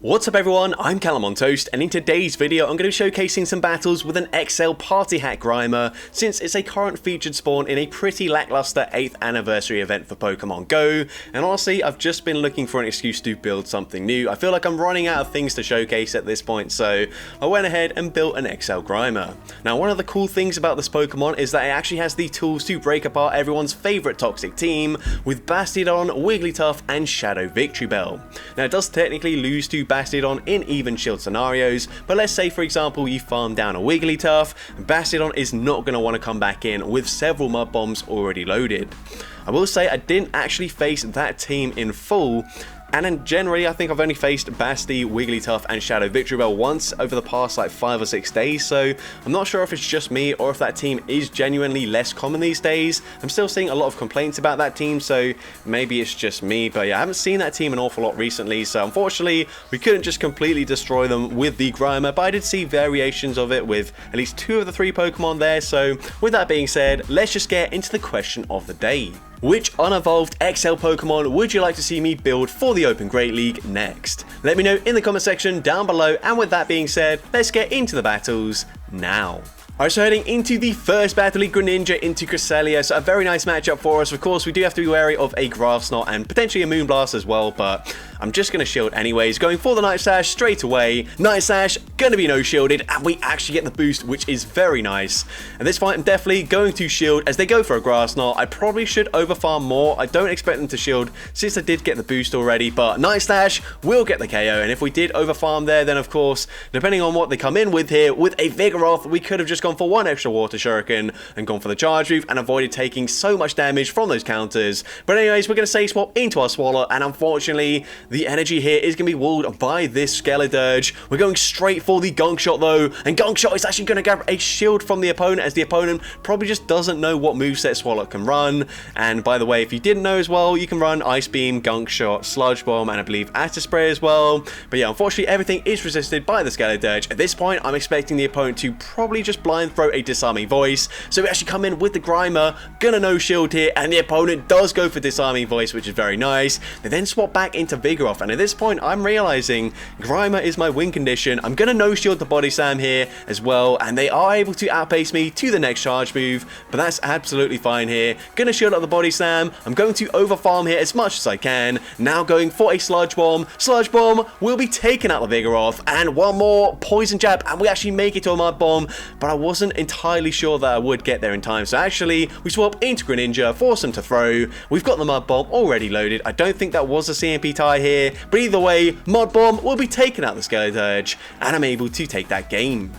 What's up everyone, I'm CallumOnToast, and in today's video I'm going to be showcasing some battles with an XL Party Hat Grimer, since it's a current featured spawn in a pretty lackluster 8th anniversary event for Pokemon Go, and honestly I've just been looking for an excuse to build something new. I feel like I'm running out of things to showcase at this point, so I went ahead and built an XL Grimer. Now one of the cool things about this Pokemon is that it actually has the tools to break apart everyone's favourite toxic team, with Bastiodon, Wigglytuff and Shadow Victreebel. Now it does technically lose to Bastiodon in even shield scenarios, but let's say for example you farm down a Wigglytuff, Bastiodon is not going to want to come back in with several mud bombs already loaded. I will say I didn't actually face that team in full, and then generally I think I've only faced Basti, Wigglytuff and Shadow Victreebel once over the past like 5 or 6 days, so I'm not sure if it's just me or if that team is genuinely less common these days. I'm still seeing a lot of complaints about that team, so maybe it's just me, but yeah, I haven't seen that team an awful lot recently, so unfortunately we couldn't just completely destroy them with the Grimer, but I did see variations of it with at least 2 of the 3 Pokemon there. So with that being said, let's just get into the question of the day. Which unevolved XL Pokemon would you like to see me build for the Open Great League next? Let me know in the comment section down below, and with that being said, let's get into the battles now. Alright, so heading into the first battle, Greninja into Cresselia, so a very nice matchup for us. Of course, we do have to be wary of a Grass Knot and potentially a Moonblast as well, but I'm just going to shield anyways, going for the Night Slash straight away. Night Slash, going to be no shielded, and we actually get the boost, which is very nice. And this fight, I'm definitely going to shield as they go for a Grass Knot. I probably should overfarm more. I don't expect them to shield since I did get the boost already, but Night Slash will get the KO, and if we did overfarm there, then of course, depending on what they come in with here, with a Vigoroth, we could have just gone for one extra Water Shuriken and gone for the Charge Move and avoided taking so much damage from those counters. But anyways, we're going to Safe Swap into our Swallow, and unfortunately, the energy here is going to be walled by this Skeledirge. We're going straight for the Gunk Shot though, and Gunk Shot is actually going to grab a shield from the opponent, as the opponent probably just doesn't know what moveset Swallow can run. And by the way, if you didn't know as well, you can run Ice Beam, Gunk Shot, Sludge Bomb, and I believe Acid Spray as well. But yeah, unfortunately, everything is resisted by the Skeledirge. At this point, I'm expecting the opponent to probably just blind throw a Disarming Voice. So we actually come in with the Grimer, gonna no shield here, and the opponent does go for Disarming Voice, which is very nice. They then swap back into Vigoroth, and at this point I'm realizing Grimer is my win condition. I'm gonna no shield the Body Slam here as well, and they are able to outpace me to the next charge move, but that's absolutely fine here. Gonna shield up the Body Slam. I'm going to overfarm here as much as I can. Now going for a Sludge Bomb. Sludge Bomb will be taking out the Vigoroth, and one more Poison Jab, and we actually make it to a Mud Bomb, but I wasn't entirely sure that I would get there in time, so actually we swap into Greninja, force him to throw. We've got the Mud Bomb already loaded. I don't think that was a CMP tie here, but either way, Mud Bomb will be taking out the Skeledirge, and I'm able to take that game.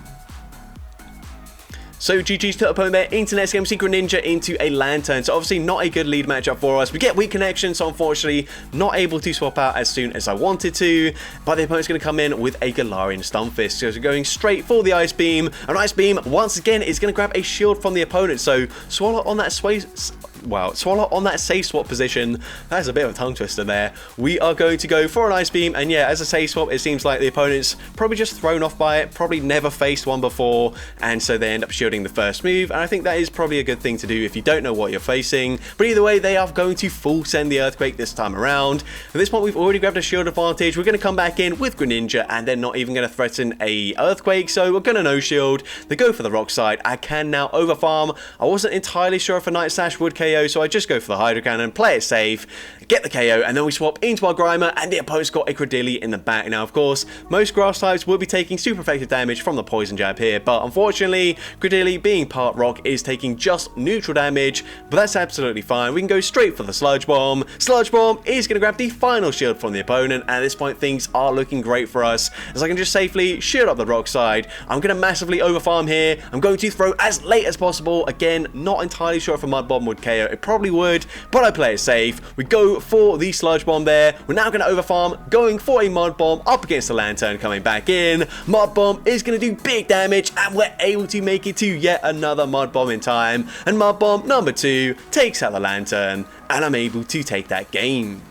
So GG's to the opponent there. Into next game, we see Greninja into a Lantern. So obviously not a good lead matchup for us. We get weak connection, so unfortunately not able to swap out as soon as I wanted to. But the opponent's going to come in with a Galarian Stunfisk. So we're going straight for the Ice Beam. An Ice Beam, once again, is going to grab a shield from the opponent. So Swallow on that Swallow on that safe swap position. That's a bit of a tongue twister there. We are going to go for an Ice Beam, and yeah, as a safe swap, it seems like the opponent's probably just thrown off by it, probably never faced one before, and so they end up shielding the first move, and I think that is probably a good thing to do if you don't know what you're facing. But either way, they are going to full send the Earthquake this time around. At this point, we've already grabbed a shield advantage. We're going to come back in with Greninja, and they're not even going to threaten a Earthquake, so we're going to no shield. They go for the Rock Slide. I can now overfarm. I wasn't entirely sure if a Night Slash would KO, so I just go for the Hydro Cannon, play it safe, get the KO, and then we swap into our Grimer, and the opponent's got a Credilli in the back. Now, of course, most grass types will be taking super effective damage from the Poison Jab here, but unfortunately, Credilli, being part rock, is taking just neutral damage, but that's absolutely fine. We can go straight for the Sludge Bomb. Sludge Bomb is going to grab the final shield from the opponent, and at this point, things are looking great for us, as I can just safely shield up the Rock Side. I'm going to massively overfarm here. I'm going to throw as late as possible. Again, not entirely sure if a Mud Bomb would KO. It probably would, but I play it safe. We go for the Sludge Bomb there. We're now going to overfarm, going for a Mud Bomb up against the Lantern, coming back in. Mud Bomb is going to do big damage, and we're able to make it to yet another Mud Bomb in time. And Mud Bomb number 2 takes out the Lantern, and I'm able to take that game.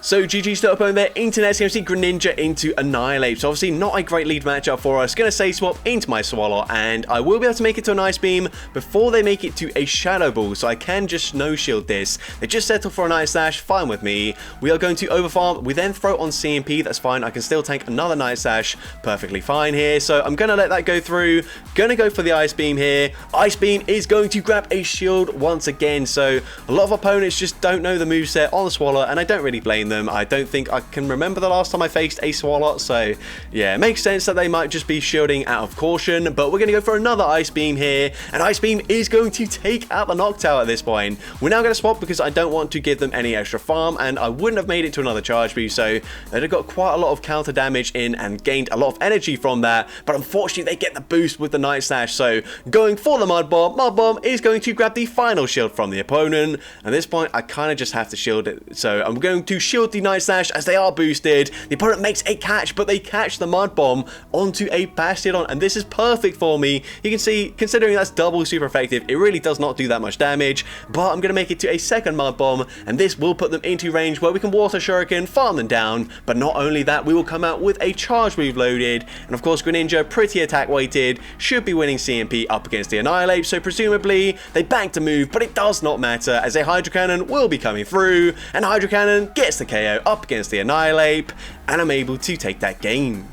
So GG's to opponent there, Internet's going to see Greninja into Annihilate. So obviously not a great lead matchup for us. Going to say swap into my Swallow, and I will be able to make it to an Ice Beam before they make it to a Shadow Ball. So I can just Snow Shield this. They just settle for an Ice Slash, fine with me. We are going to Overfarm. We then throw on CMP, that's fine. I can still tank another Night Slash, perfectly fine here. So I'm going to let that go through. Going to go for the Ice Beam here. Ice Beam is going to grab a shield once again. So a lot of opponents just don't know the moveset on the Swallow, and I don't really blame them. I don't think I can remember the last time I faced a Swallow, so yeah, it makes sense that they might just be shielding out of caution, but we're going to go for another Ice Beam here, and Ice Beam is going to take out the Noctowl at this point. We're now going to swap because I don't want to give them any extra farm, and I wouldn't have made it to another charge boost, so they'd have got quite a lot of counter damage in and gained a lot of energy from that, but unfortunately they get the boost with the Night Slash, so going for the Mud Bomb. Mud Bomb is going to grab the final shield from the opponent. At this point, I kind of just have to shield it, so I'm going to shield the Night Slash as they are boosted. The opponent makes a catch, but they catch the Mud Bomb onto a Bastiodon, and this is perfect for me. You can see, considering that's double super effective, it really does not do that much damage, but I'm going to make it to a second Mud Bomb, and this will put them into range where we can Water Shuriken, farm them down, but not only that, we will come out with a charge move loaded, and of course Greninja, pretty attack weighted, should be winning CMP up against the Annihilate, so presumably they banked a move, but it does not matter as a Hydro Cannon will be coming through, and Hydro Cannon gets the KO up against the Annihilate, and I'm able to take that game.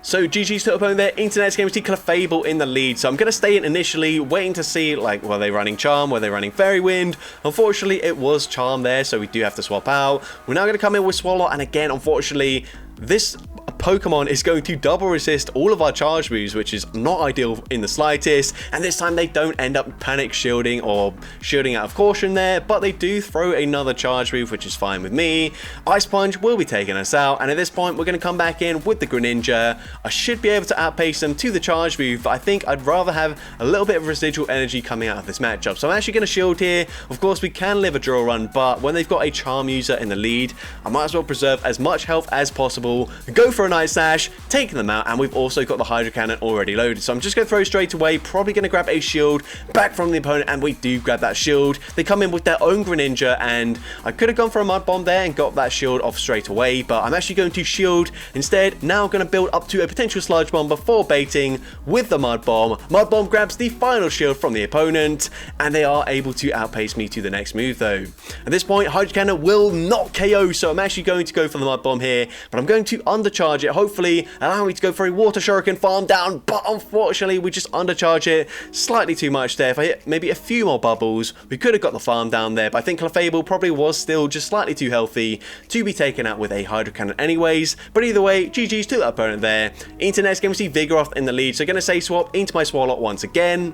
So GG's to opponent there, Internet's going to see Clefable in the lead, so I'm going to stay in initially, waiting to see, like, were they running Charm, were they running Fairy Wind? Unfortunately, it was Charm there, so we do have to swap out. We're now going to come in with Swallow, and again, unfortunately, this Pokemon is going to double resist all of our charge moves, which is not ideal in the slightest, and this time they don't end up panic shielding or shielding out of caution there, but they do throw another charge move, which is fine with me. Ice Punch will be taking us out, and at this point we're going to come back in with the Greninja. I should be able to outpace them to the charge move, but I think I'd rather have a little bit of residual energy coming out of this matchup, so I'm actually going to shield here. Of course we can live a draw run, but when they've got a Charm user in the lead, I might as well preserve as much health as possible, go for a Night Slash, taking them out, and we've also got the Hydro Cannon already loaded, so I'm just going to throw straight away, probably going to grab a shield back from the opponent, and we do grab that shield. They come in with their own Greninja, and I could have gone for a Mud Bomb there and got that shield off straight away, but I'm actually going to shield instead. Now going to build up to a potential Sludge Bomb before baiting with the Mud Bomb. Mud Bomb grabs the final shield from the opponent, and they are able to outpace me to the next move though. At this point, Hydro Cannon will not KO, so I'm actually going to go for the Mud Bomb here, but I'm going to undercharge it, hopefully allowing me to go for a Water Shuriken, farm down, but unfortunately we just undercharge it slightly too much there. If I hit maybe a few more bubbles, we could have got the farm down there, but I think Clefable probably was still just slightly too healthy to be taken out with a Hydro Cannon anyways. But either way, GG's to that opponent there. Internet's going to see Vigoroth in the lead, so going to say swap into my Swallow once again.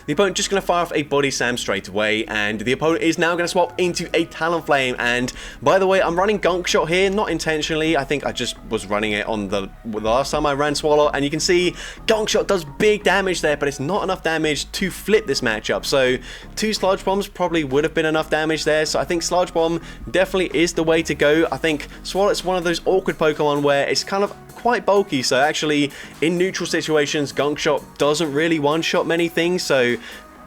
The opponent just going to fire off a Body Slam straight away, and the opponent is now going to swap into a Talonflame. And by the way, I'm running Gunk Shot here, not intentionally. I think I just was running it on the last time I ran Swallow, and you can see Gunk Shot does big damage there, but it's not enough damage to flip this matchup. So 2 Sludge Bombs probably would have been enough damage there, so I think Sludge Bomb definitely is the way to go. I think Swallow is one of those awkward Pokemon where it's kind of quite bulky, so actually in neutral situations Gunk Shot doesn't really one-shot many things, so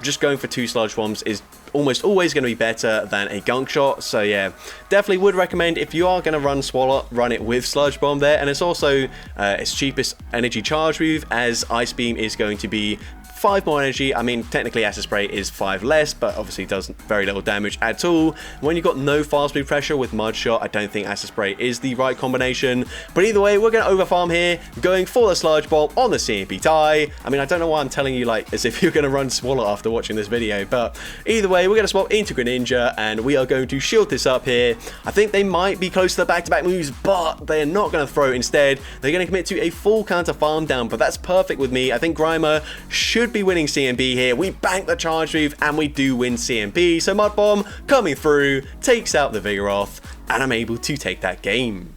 just going for 2 Sludge Bombs is almost always going to be better than a Gunk Shot. So yeah, definitely would recommend, if you are going to run Swallow, run it with Sludge Bomb there, and it's also its cheapest energy charge move, as Ice Beam is going to be 5 more energy. I mean, technically Acid Spray is 5 less, but obviously does very little damage at all. When you've got no fast move pressure with Mud Shot, I don't think Acid Spray is the right combination. But either way, we're going to overfarm here, going for the Sludge Bomb on the CMP tie. I mean, I don't know why I'm telling you like as if you're going to run Swallow after watching this video, but either way, we're going to swap into Greninja, and we are going to shield this up here. I think they might be close to the back-to-back moves, but they're not going to throw it instead. They're going to commit to a full counter farm down, but that's perfect with me. I think Grimer should be winning CMP here. We bank the charge move, and we do win CMP. So Mud Bomb coming through, takes out the Vigoroth, and I'm able to take that game.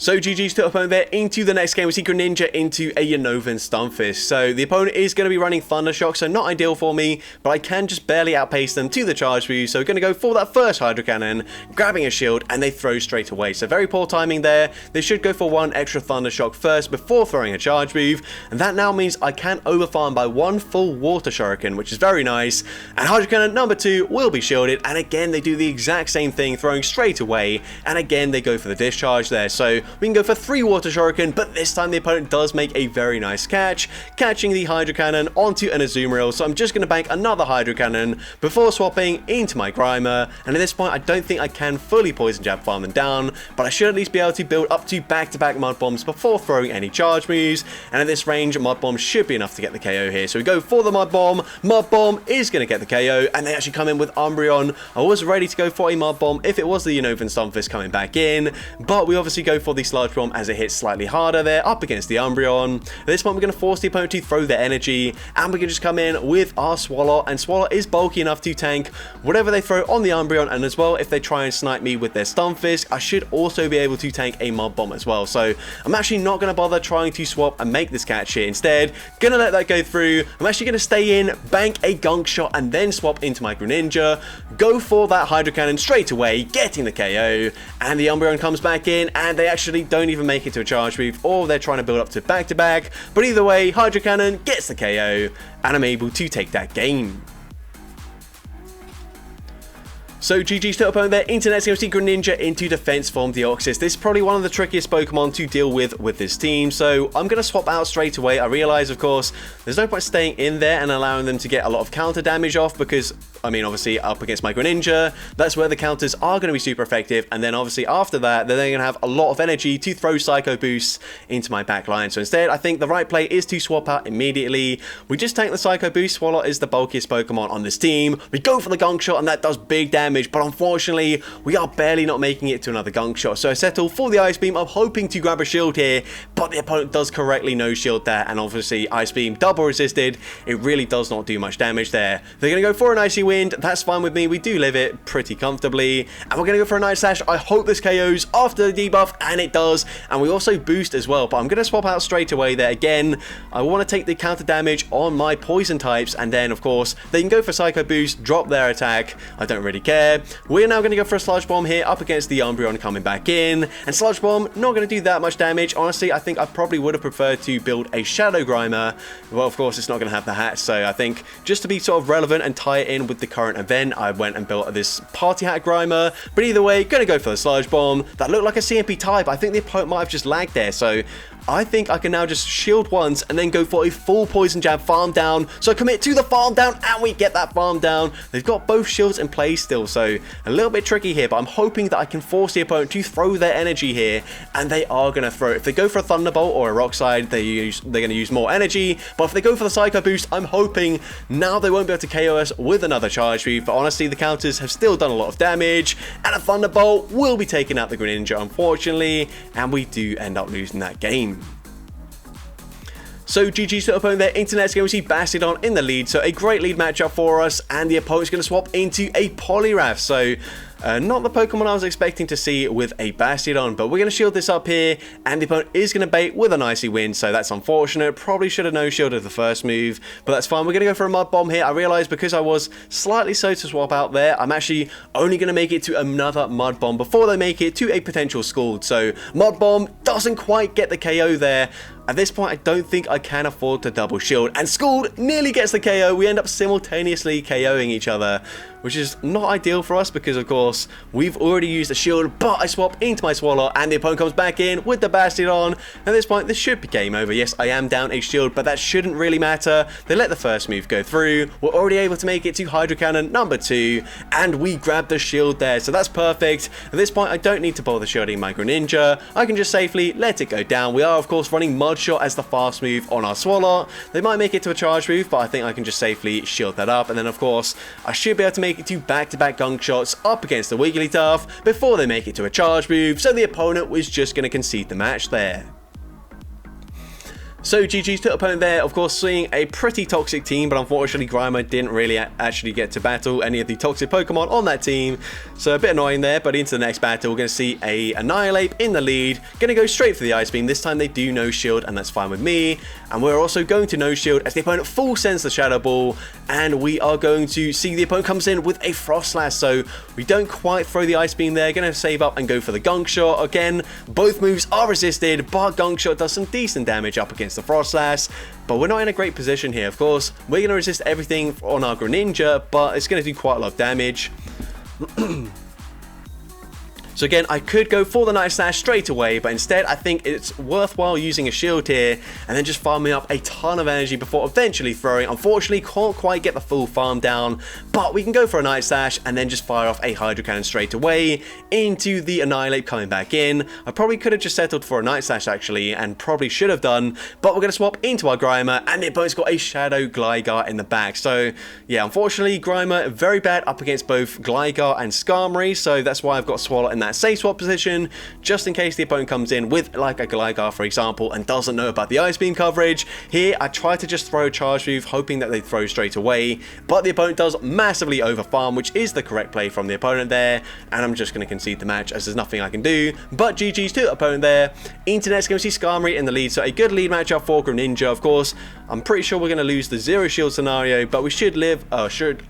So GG's to opponent there. Into the next game, we see Greninja into a Unova Stunfisk. So the opponent is going to be running Thunder Shock, so not ideal for me, but I can just barely outpace them to the charge move. So we're going to go for that first Hydro Cannon, grabbing a shield, and they throw straight away. So very poor timing there. They should go for one extra Thunder Shock first before throwing a charge move, and that now means I can overfarm by one full Water Shuriken, which is very nice. And Hydro Cannon number 2 will be shielded, and again they do the exact same thing, throwing straight away, and again they go for the discharge there. So we can go for 3 Water Shuriken, but this time the opponent does make a very nice catch, catching the Hydro Cannon onto an Azumarill. So I'm just going to bank another Hydro Cannon before swapping into my Grimer, and at this point I don't think I can fully Poison Jab farm them down, but I should at least be able to build up to back-to-back Mud Bombs before throwing any charge moves, and at this range Mud Bomb should be enough to get the KO here. So we go for the Mud Bomb is going to get the KO, and they actually come in with Umbreon. I was ready to go for a Mud Bomb if it was the Unova Stunfisk coming back in, but we obviously go for the Sludge Bomb as it hits slightly harder there up against the Umbreon. At this point we're going to force the opponent to throw their energy, and we can just come in with our Swallow, and Swallow is bulky enough to tank whatever they throw on the Umbreon, and as well if they try and snipe me with their Stunfisk, I should also be able to tank a Mud Bomb as well. So I'm actually not going to bother trying to swap and make this catch here. Instead, going to let that go through. I'm actually going to stay in, bank a Gunk Shot, and then swap into my Greninja, go for that Hydro Cannon straight away, getting the KO, and the Umbreon comes back in, and they actually don't even make it to a charge move, or they're trying to build up to back-to-back, but either way, Hydro Cannon gets the KO, and I'm able to take that game. So GG's to opponent there. Into next game, we see Greninja into Defense Form Deoxys. This is probably one of the trickiest Pokemon to deal with this team, so I'm going to swap out straight away. I realize, of course, there's no point staying in there and allowing them to get a lot of counter damage off, because, I mean, obviously, up against my Greninja, that's where the counters are going to be super effective, and then obviously after that, they're going to have a lot of energy to throw Psycho Boosts into my back line. So instead, I think the right play is to swap out immediately. We just tank the Psycho Boost. Swallow is the bulkiest Pokemon on this team. We go for the Gunk Shot, and that does big damage, but unfortunately, we are barely not making it to another Gunk Shot. So I settle for the Ice Beam. I'm hoping to grab a shield here, but the opponent does correctly no shield there, and obviously Ice Beam double resisted. It really does not do much damage there. They're going to go for an Icy Wind. That's fine with me. We do live it pretty comfortably, and we're going to go for a Night Slash. I hope this KOs after the debuff, and it does, and we also boost as well, but I'm going to swap out straight away there. Again, I want to take the counter damage on my poison types, and then of course they can go for Psycho Boost, drop their attack. I don't really care. We're now going to go for a Sludge Bomb here up against the Umbreon coming back in, and Sludge Bomb not going to do that much damage. Honestly, I think I probably would have preferred to build a Shadow Grimer. Well, of course it's not going to have the hat, so I think just to be sort of relevant and tie it in with the current event, I went and built this Party Hat Grimer. But either way, going to go for the Sludge Bomb. That looked like a CMP type. I think the opponent might have just lagged there, so I think I can now just shield once and then go for a full Poison Jab farm down. So I commit to the farm down, and we get that farm down. They've got both shields in place still, so a little bit tricky here, but I'm hoping that I can force the opponent to throw their energy here, and they are going to throw it. If they go for a Thunderbolt or a Rock Slide, they're going to use more energy, but if they go for the Psycho Boost, I'm hoping now they won't be able to KO us with another charge move, but honestly, the counters have still done a lot of damage, and a Thunderbolt will be taking out the Greninja, unfortunately, and we do end up losing that game. So GG's to opponent there. Into next game, we see Bastiodon in the lead, so a great lead matchup for us, and the opponent's going to swap into a Poliwrath, so not the Pokemon I was expecting to see with a Bastiodon, but we're going to shield this up here, and the opponent is going to bait with an Icy Wind, so that's unfortunate. Probably should have no-shielded the first move, but that's fine. We're going to go for a Mud Bomb here. I realized because I was slightly slow to swap out there, I'm actually only going to make it to another Mud Bomb before they make it to a potential Scald, so Mud Bomb doesn't quite get the KO there. At this point, I don't think I can afford to double shield, and Scald nearly gets the KO. We end up simultaneously KOing each other, which is not ideal for us because, of course, we've already used a shield, but I swap into my Swallow, and the opponent comes back in with the Bastiodon. At this point, this should be game over. Yes, I am down a shield, but that shouldn't really matter. They let the first move go through. We're already able to make it to Hydro Cannon number 2, and we grab the shield there, so that's perfect. At this point, I don't need to bother shielding my Greninja. I can just safely let it go down. We are, of course, running Mud Shot as the fast move on our Swallow. They might make it to a charge move, but I think I can just safely shield that up, and then, of course, I should be able to make it to back-to-back Gunk Shots up against the Wigglytuff before they make it to a charge move, so the opponent was just going to concede the match there. So GG's to opponent there, of course, seeing a pretty toxic team, but unfortunately Grimer didn't really actually get to battle any of the toxic Pokemon on that team, so a bit annoying there. But into the next battle, we're going to see a Annihilate in the lead, going to go straight for the Ice Beam. This time they do no shield, and that's fine with me, and we're also going to no shield as the opponent full sends the Shadow Ball, and we are going to see the opponent comes in with a Frost Slash, so we don't quite throw the Ice Beam there, going to save up and go for the Gunk Shot. Again, both moves are resisted, but Gunk Shot does some decent damage up against the Frost Slash, but we're not in a great position here. Of course, we're going to resist everything on our Greninja, but it's going to do quite a lot of damage. So again, I could go for the Night Slash straight away, but instead I think it's worthwhile using a shield here and then just farming up a ton of energy before eventually throwing. Unfortunately, can't quite get the full farm down, but we can go for a Night Slash and then just fire off a Hydro Cannon straight away into the Annihilate coming back in. I probably could have just settled for a Night Slash actually, and probably should have done, but we're going to swap into our Grimer, and the opponent's got a Shadow Gligar in the back. So yeah, unfortunately, Grimer very bad up against both Gligar and Skarmory, so that's why I've got Swallow in that safe swap position, just in case the opponent comes in with like a Gligar, for example, and doesn't know about the Ice Beam coverage. Here, I try to just throw a Charge Move, hoping that they throw straight away, but the opponent does massively over farm, which is the correct play from the opponent there, and I'm just going to concede the match as there's nothing I can do. But GG's to the opponent there. Internet's going to see Skarmory in the lead, so a good lead matchup for Greninja. Of course, I'm pretty sure we're going to lose the 0 shield scenario, but we should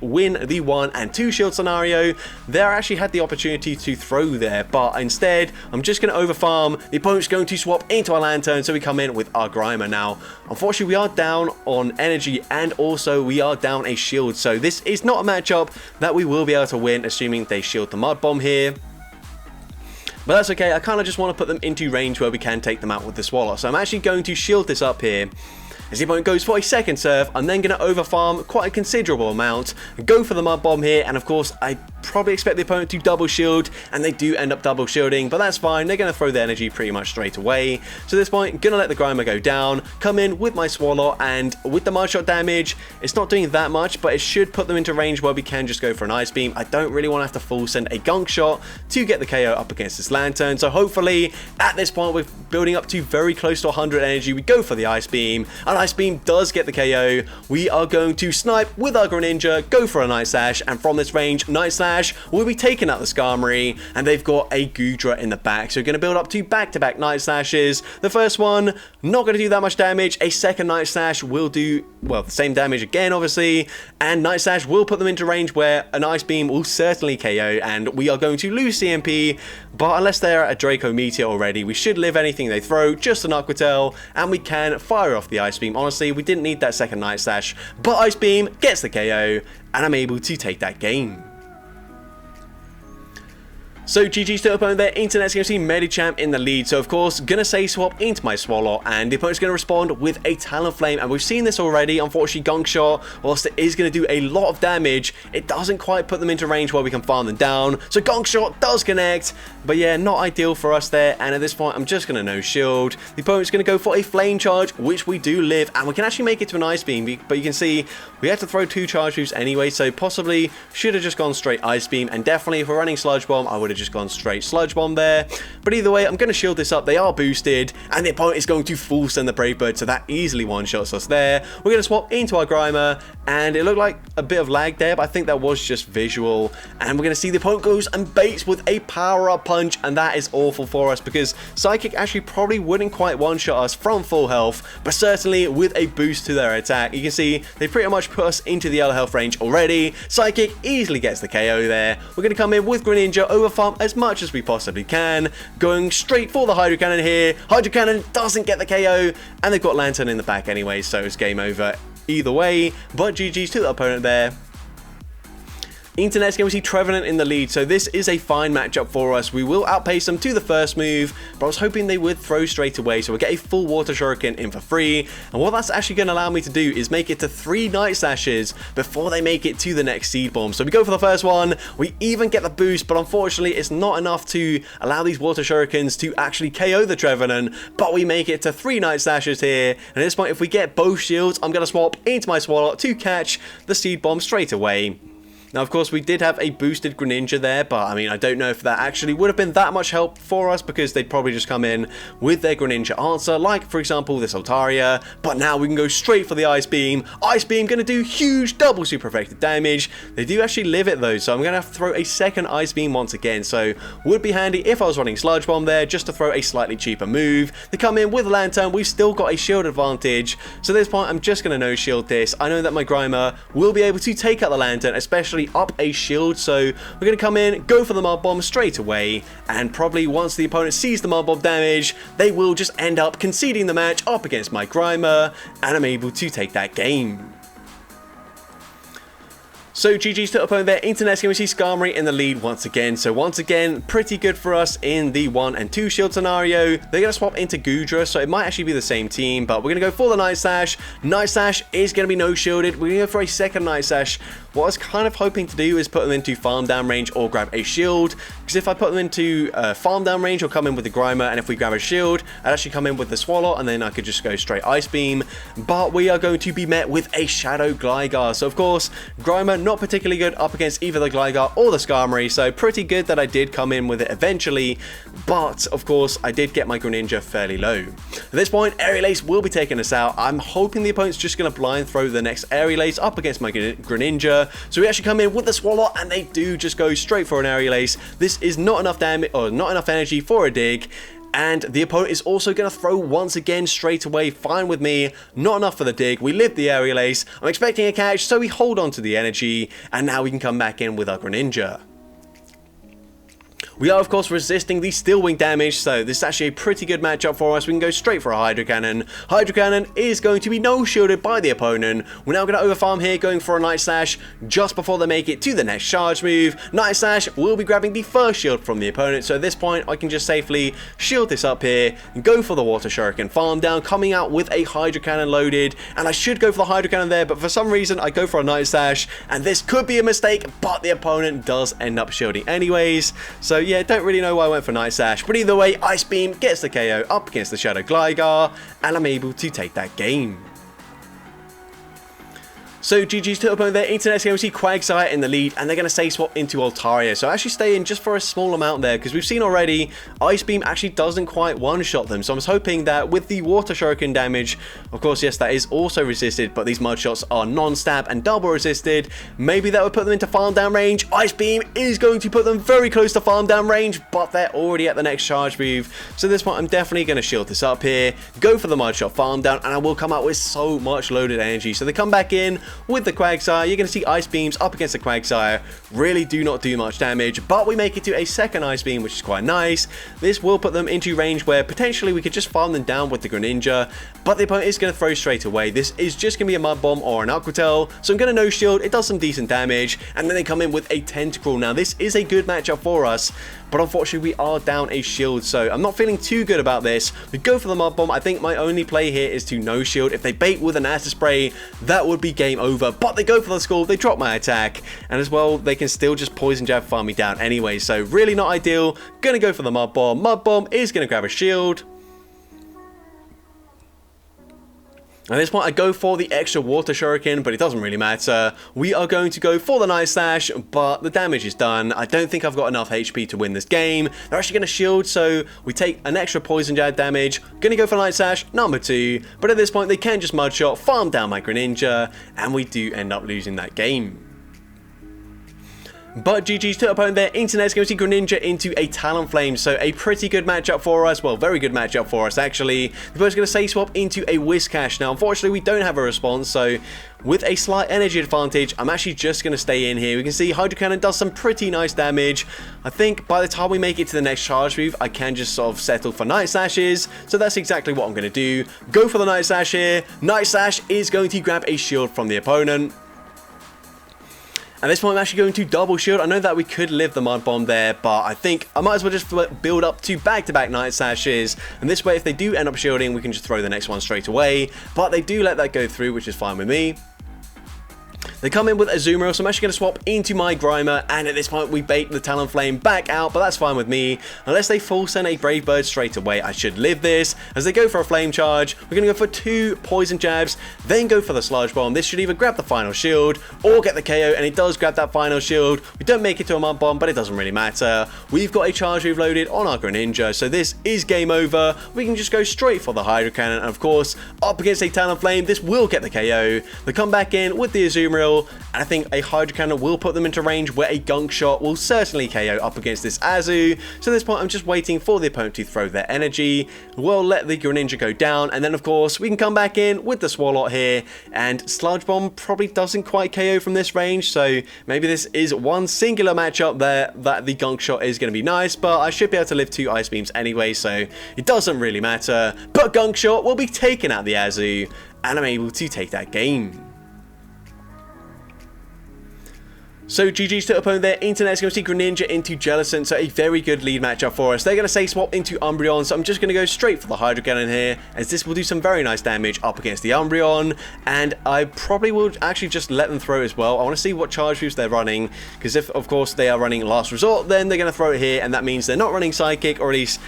win the 1 and 2 shield scenario. There I actually had the opportunity to throw there, but instead I'm just going to over farm. The opponent's going to swap into our Lantern, so we come in with our Grimer now. Unfortunately, we are down on energy and also we are down a shield, so this is not a matchup that we will be able to win, assuming they shield the Mud Bomb here. But that's okay, I kind of just want to put them into range where we can take them out with the Swallow. So I'm actually going to shield this up here. As the opponent goes for a second serve, I'm then going to over farm quite a considerable amount, go for the Mud Bomb here, and of course I probably expect the opponent to double shield, and they do end up double shielding, but that's fine. They're going to throw the energy pretty much straight away. So at this point, going to let the Grimer go down, come in with my Swallow, and with the Mud Shot damage, it's not doing that much, but it should put them into range where we can just go for an Ice Beam. I don't really want to have to full send a Gunk Shot to get the KO up against this Lantern, so hopefully at this point we're building up to very close to 100 energy. We go for the Ice Beam, and Ice Beam does get the KO. We are going to snipe with our Greninja, go for a Night Slash, and from this range, Night Slash will be taking out the Skarmory, and they've got a Goodra in the back, so we're going to build up to back-to-back Night Slashes. The first one, not going to do that much damage. A second Night Slash will do, well, the same damage again, obviously, and Night Slash will put them into range where an Ice Beam will certainly KO, and we are going to lose CMP, but unless they're a Draco Meteor already, we should live anything they throw, just an Aqua Tail, and we can fire off the Ice Beam. Honestly, we didn't need that second Night Slash, but Ice Beam gets the KO, and I'm able to take that game. So GG's to opponent there. Internet's going to see Medicham in the lead, so of course gonna say swap into my Swallow, and the opponent's going to respond with a Talonflame, and we've seen this already. Unfortunately, Gunk Shot, whilst it is going to do a lot of damage, it doesn't quite put them into range where we can farm them down. So Gunk Shot does connect, but yeah, not ideal for us there, and at this point I'm just going to no shield. The opponent's going to go for a Flame Charge, which we do live, and we can actually make it to an Ice Beam, but you can see we have to throw 2 Charge Moves anyway, so possibly should have just gone straight Ice Beam, and definitely if we're running Sludge Bomb, I would have just gone straight Sludge Bomb there. But either way, I'm going to shield this up. They are boosted, and the opponent is going to full send the Brave Bird, so that easily one-shots us there. We're going to swap into our Grimer, and it looked like a bit of lag there, but I think that was just visual. And we're going to see the opponent goes and baits with a Power-Up Punch, and that is awful for us because Psychic actually probably wouldn't quite one-shot us from full health, but certainly with a boost to their attack. You can see they pretty much put us into the yellow health range already. Psychic easily gets the KO there. We're going to come in with Greninja, overfarm as much as we possibly can, going straight for the Hydro Cannon here. Hydro Cannon doesn't get the KO, and they've got Lantern in the back anyway, so it's game over either way. But GG's to the opponent there. Internet's going to see Trevenant in the lead, so this is a fine matchup for us. We will outpace them to the first move, but I was hoping they would throw straight away, so we'll get a full Water Shuriken in for free. And what that's actually going to allow me to do is make it to 3 Night Slashes before they make it to the next Seed Bomb. So we go for the first one, we even get the boost, but unfortunately it's not enough to allow these Water Shurikens to actually KO the Trevenant, but we make it to 3 Night Slashes here. And at this point, if we get both shields, I'm going to swap into my Swallow to catch the Seed Bomb straight away. Now, of course, we did have a boosted Greninja there, but I mean, I don't know if that actually would have been that much help for us, because they'd probably just come in with their Greninja answer, like, for example, this Altaria. But now we can go straight for the Ice Beam. Ice Beam going to do huge double super effective damage. They do actually live it, though, so I'm going to have to throw a second Ice Beam once again. So, would be handy if I was running Sludge Bomb there, just to throw a slightly cheaper move. They come in with a Lantern. We've still got a shield advantage. So, at this point, I'm just going to no-shield this. I know that my Grimer will be able to take out the Lantern, especially up a shield, so we're going to come in, go for the Mud Bomb straight away, and probably once the opponent sees the Mud Bomb damage, they will just end up conceding the match up against my Grimer, and I'm able to take that game. So GG's to opponent there. Internet's going to see Skarmory in the lead once again. So once again, pretty good for us in the 1 and 2 shield scenario. They're going to swap into Goodra, so it might actually be the same team, but we're going to go for the Night Slash. Night Slash is going to be no shielded. We're going to go for a second Night Slash. What I was kind of hoping to do is put them into farm down range or grab a shield, because if I put them into farm down range, I'll come in with the Grimer, and if we grab a shield, I'd actually come in with the Swallow, and then I could just go straight Ice Beam. But we are going to be met with a Shadow Gligar. So of course, Grimer not particularly good up against either the Gligar or the Skarmory, so pretty good that I did come in with it eventually, but of course I did get my Greninja fairly low. At this point, Aerial Ace will be taking us out. I'm hoping the opponent's just going to blind throw the next Aerial Ace up against my Greninja, so we actually come in with the Swallow, and they do just go straight for an Aerial Ace. This is not enough damage, or not enough energy for a dig, and the opponent is also going to throw once again straight away. Fine with me. Not enough for the dig. We live the Aerial Ace. I'm expecting a catch, so we hold on to the energy, and now we can come back in with our Greninja. We are, of course, resisting the Steel Wing damage, so this is actually a pretty good matchup for us. We can go straight for a Hydro Cannon. Hydro Cannon is going to be no-shielded by the opponent. We're now going to overfarm here, going for a Night Slash just before they make it to the next charge move. Night Slash will be grabbing the first shield from the opponent, so at this point, I can just safely shield this up here, go for the Water Shuriken farm down, coming out with a Hydro Cannon loaded, and I should go for the Hydro Cannon there, but for some reason, I go for a Night Slash, and this could be a mistake, but the opponent does end up shielding anyways. So yeah, don't really know why I went for Night Slash, but either way, Ice Beam gets the KO up against the Shadow Gligar, and I'm able to take that game. So GG's to opponent there. Internet's going to see Quagsire in the lead, and they're going to say swap into Altaria. So actually stay in just for a small amount there, because we've seen already Ice Beam actually doesn't quite one-shot them. So I was hoping that with the Water Shuriken damage, of course, yes, that is also resisted, but these Mud Shots are non-stab and double resisted. Maybe that would put them into farm down range. Ice Beam is going to put them very close to farm down range, but they're already at the next charge move. So at this point, I'm definitely going to shield this up here, go for the Mud Shot farm down, and I will come out with so much loaded energy. So they come back in with the Quagsire. You're going to see Ice Beams up against the Quagsire really do not do much damage, but we make it to a second Ice Beam, which is quite nice. This will put them into range where potentially we could just farm them down with the Greninja, but the opponent is going to throw straight away. This is just going to be a Mud Bomb or an Aqua Tail, so I'm going to no shield. It does some decent damage, and then they come in with a Tentacruel. Now this is a good matchup for us, but unfortunately we are down a shield, so I'm not feeling too good about this. We go for the Mud Bomb. I think my only play here is to no shield. If they bait with an Acid Spray, that would be game over, but they go for the Scald, they drop my attack, and as well, they can still just Poison Jab farm me down anyway, so really not ideal. Gonna go for the Mud Bomb. Mud Bomb is gonna grab a shield. At this point, I go for the extra Water Shuriken, but it doesn't really matter. We are going to go for the Night Slash, but the damage is done. I don't think I've got enough HP to win this game. They're actually going to shield, so we take an extra Poison Jab damage. Going to go for Night Slash, number 2. But at this point, they can just Mud Shot, farm down my Greninja, and we do end up losing that game. But GG's to opponent there. Internet's going to see Greninja into a Talonflame, so a pretty good matchup for us. Well, very good matchup for us, actually. The opponent's going to say swap into a Whiscash. Now, unfortunately, we don't have a response, so with a slight energy advantage, I'm actually just going to stay in here. We can see Hydro Cannon does some pretty nice damage. I think by the time we make it to the next charge move, I can just sort of settle for Night Slashes, so that's exactly what I'm going to do. Go for the Night Slash here. Night Slash is going to grab a shield from the opponent. At this point, I'm actually going to double shield. I know that we could live the Mud Bomb there, but I think I might as well just build up to back-to-back Night Slashes. And this way, if they do end up shielding, we can just throw the next one straight away. But they do let that go through, which is fine with me. They come in with Azumarill, so I'm actually going to swap into my Grimer, and at this point we bait the Talonflame back out, but that's fine with me. Unless they full send a Brave Bird straight away, I should live this. As they go for a Flame Charge, we're going to go for 2 Poison Jabs, then go for the Sludge Bomb. This should either grab the final shield or get the KO, and it does grab that final shield. We don't make it to a Mud Bomb, but it doesn't really matter. We've got a Charge Move loaded on our Greninja, so this is game over. We can just go straight for the Hydro Cannon, and of course, up against a Talonflame, this will get the KO. They come back in with the Azumarill, and I think a Hydro Cannon will put them into range where a Gunk Shot will certainly KO up against this Azu. So at this point, I'm just waiting for the opponent to throw their energy. We'll let the Greninja go down, and then of course, we can come back in with the Swalot here, and Sludge Bomb probably doesn't quite KO from this range, so maybe this is one singular matchup there that the Gunk Shot is going to be nice, but I should be able to live 2 Ice Beams anyway, so it doesn't really matter. But Gunk Shot will be taken out the Azu, and I'm able to take that game. So GG's to opponent there. Internet's going to see Greninja into Jellicent, so a very good lead matchup for us. They're going to say swap into Umbreon, so I'm just going to go straight for the Hydro Cannon here, as this will do some very nice damage up against the Umbreon, and I probably will actually just let them throw as well. I want to see what charge moves they're running, because if, of course, they are running Last Resort, then they're going to throw it here, and that means they're not running Psychic, or at least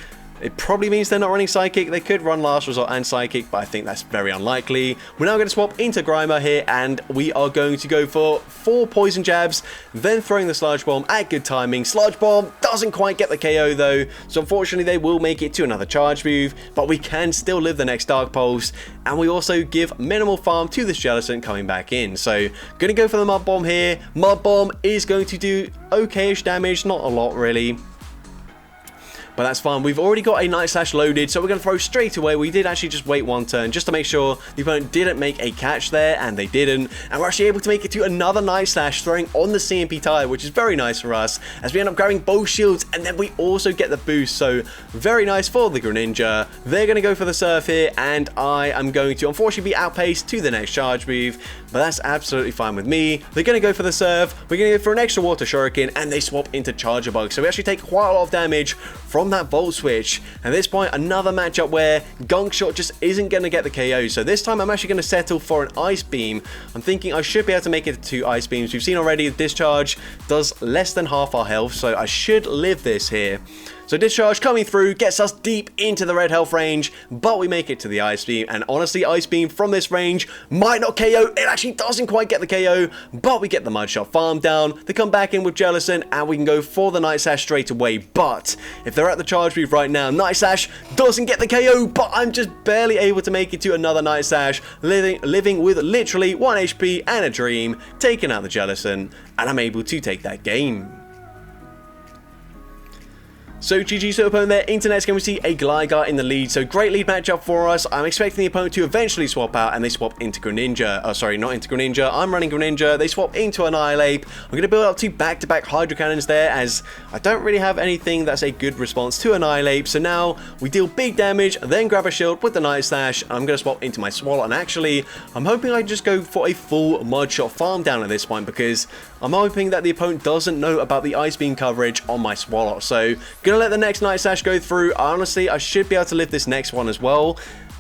it probably means they're not running Psychic. They could run Last Resort and Psychic, but I think that's very unlikely. We're now going to swap into Grimer here, and we are going to go for 4 Poison Jabs, then throwing the Sludge Bomb at good timing. Sludge Bomb doesn't quite get the KO though, so unfortunately they will make it to another charge move, but we can still live the next Dark Pulse, and we also give minimal farm to this Jellicent coming back in. So going to go for the Mud Bomb here. Mud Bomb is going to do okay-ish damage, not a lot really, but that's fine. We've already got a Night Slash loaded, so we're going to throw straight away. We did actually just wait 1 turn just to make sure the opponent didn't make a catch there, and they didn't. And we're actually able to make it to another Night Slash, throwing on the CMP tire, which is very nice for us, as we end up grabbing both shields, and then we also get the boost. So very nice for the Greninja. They're going to go for the Surf here, and I am going to unfortunately be outpaced to the next charge move, but that's absolutely fine with me. They're going to go for the Surf. We're going to go for an extra Water Shuriken, and they swap into Charger Bug. So we actually take quite a lot of damage from that Volt Switch. At this point, another matchup where Gunk Shot just isn't going to get the KO. So this time I'm actually going to settle for an Ice Beam. I'm thinking I should be able to make it to 2 Ice Beams. We've seen already the Discharge does less than half our health, so I should live this here. So Discharge coming through gets us deep into the red health range, but we make it to the Ice Beam, and honestly, Ice Beam from this range might not KO. It actually doesn't quite get the KO, but we get the Mud Shot farm down. They come back in with Jellicent, and we can go for the Night Slash straight away, but if they're at the charge move right now, Night Slash doesn't get the KO, but I'm just barely able to make it to another Night Slash, living with literally 1 HP and a dream, taking out the Jellicent, and I'm able to take that game. So GG's to opponent there. Internet's going to see a Gligar in the lead, so great lead matchup for us. I'm expecting the opponent to eventually swap out, and they swap into Greninja. Oh, sorry, not into Greninja. I'm running Greninja. They swap into Annihilate. I'm going to build up 2 back-to-back Hydro Cannons there, as I don't really have anything that's a good response to Annihilate. So now we deal big damage, then grab a shield with the Night Slash, and I'm going to swap into my Swalot. And actually, I'm hoping I just go for a full Mud Shot farm down at this point, because I'm hoping that the opponent doesn't know about the Ice Beam coverage on my Swalot. So gonna let the next Night Slash go through. Honestly, I should be able to live this next one as well,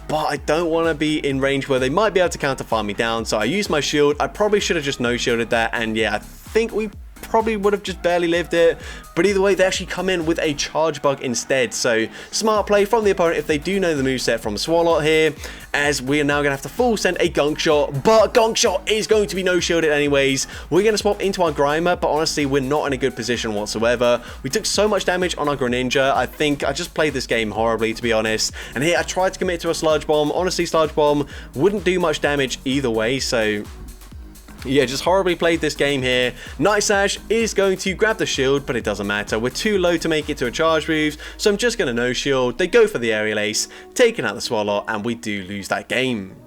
but I don't want to be in range where they might be able to counter farm me down. So I use my shield. I probably should have just no shielded that, and yeah, I think we probably would have just barely lived it, but either way, they actually come in with a Charge Bug instead. So smart play from the opponent if they do know the moveset from Swalot here, as we are now going to have to full send a Gunk Shot, but Gunk Shot is going to be no shielded anyways. We're going to swap into our Grimer, but honestly, we're not in a good position whatsoever. We took so much damage on our Greninja. I think I just played this game horribly, to be honest, and here I tried to commit to a Sludge Bomb. Honestly, Sludge Bomb wouldn't do much damage either way, so yeah, just horribly played this game here. Night Slash is going to grab the shield, but it doesn't matter. We're too low to make it to a charge move, so I'm just going to no shield. They go for the Aerial Ace, taking out the Swalot, and we do lose that game.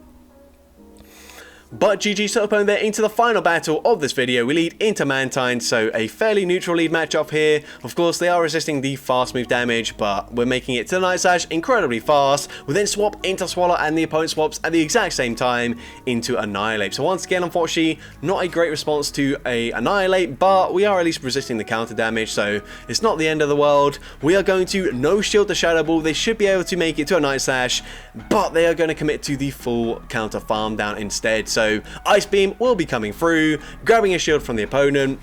But GG's to opponent there into the final battle of this video. We lead into Mantine, so a fairly neutral lead matchup here. Of course, they are resisting the fast move damage, but we're making it to the Night Slash incredibly fast. We then swap into Swalot, and the opponent swaps at the exact same time into Annihilate. So once again, unfortunately, not a great response to a Annihilate, but we are at least resisting the counter damage, so it's not the end of the world. We are going to no shield the Shadow Ball. They should be able to make it to a Night Slash, but they are going to commit to the full counter farm down instead. So So Ice Beam will be coming through, grabbing a shield from the opponent.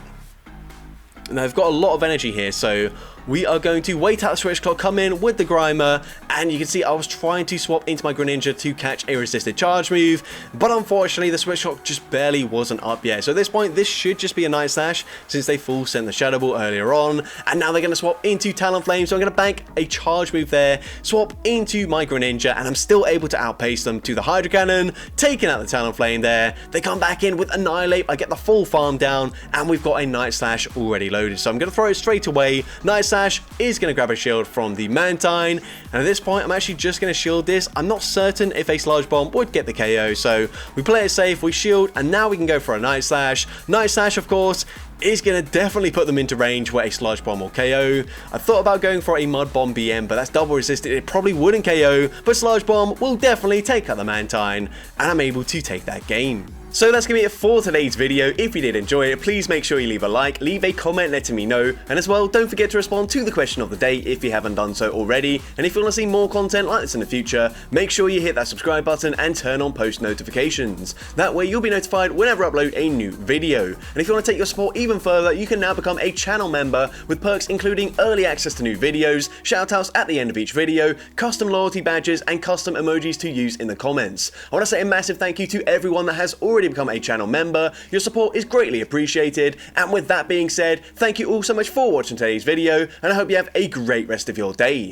Now they've got a lot of energy here, so we are going to wait out the Switch Clock, come in with the Grimer, and you can see I was trying to swap into my Greninja to catch a resisted charge move, but unfortunately the Switch Clock just barely wasn't up yet. So at this point, this should just be a Night Slash, since they full sent the Shadow Ball earlier on, and now they're going to swap into Talonflame, so I'm going to bank a charge move there, swap into my Greninja, and I'm still able to outpace them to the Hydro Cannon, taking out the Talonflame there. They come back in with Annihilate, I get the full farm down, and we've got a Night Slash already loaded, so I'm going to throw it straight away. Night Slash is going to grab a shield from the Mantine, and at this point I'm actually just going to shield this. I'm not certain if a Sludge Bomb would get the KO, so we play it safe, we shield, and now we can go for a Night Slash. Night Slash, of course, is going to definitely put them into range where a Sludge Bomb will KO. I thought about going for a Mud Bomb BM, but that's double resisted, it probably wouldn't KO, but Sludge Bomb will definitely take out the Mantine, and I'm able to take that game. So that's going to be it for today's video. If you did enjoy it, please make sure you leave a like, leave a comment letting me know, and as well, don't forget to respond to the question of the day if you haven't done so already. And if you want to see more content like this in the future, make sure you hit that subscribe button and turn on post notifications. That way you'll be notified whenever I upload a new video. And if you want to take your support even further, you can now become a channel member with perks including early access to new videos, shoutouts at the end of each video, custom loyalty badges, and custom emojis to use in the comments. I want to say a massive thank you to everyone that has already become a channel member. Your support is greatly appreciated, and with that being said, thank you all so much for watching today's video, and I hope you have a great rest of your day.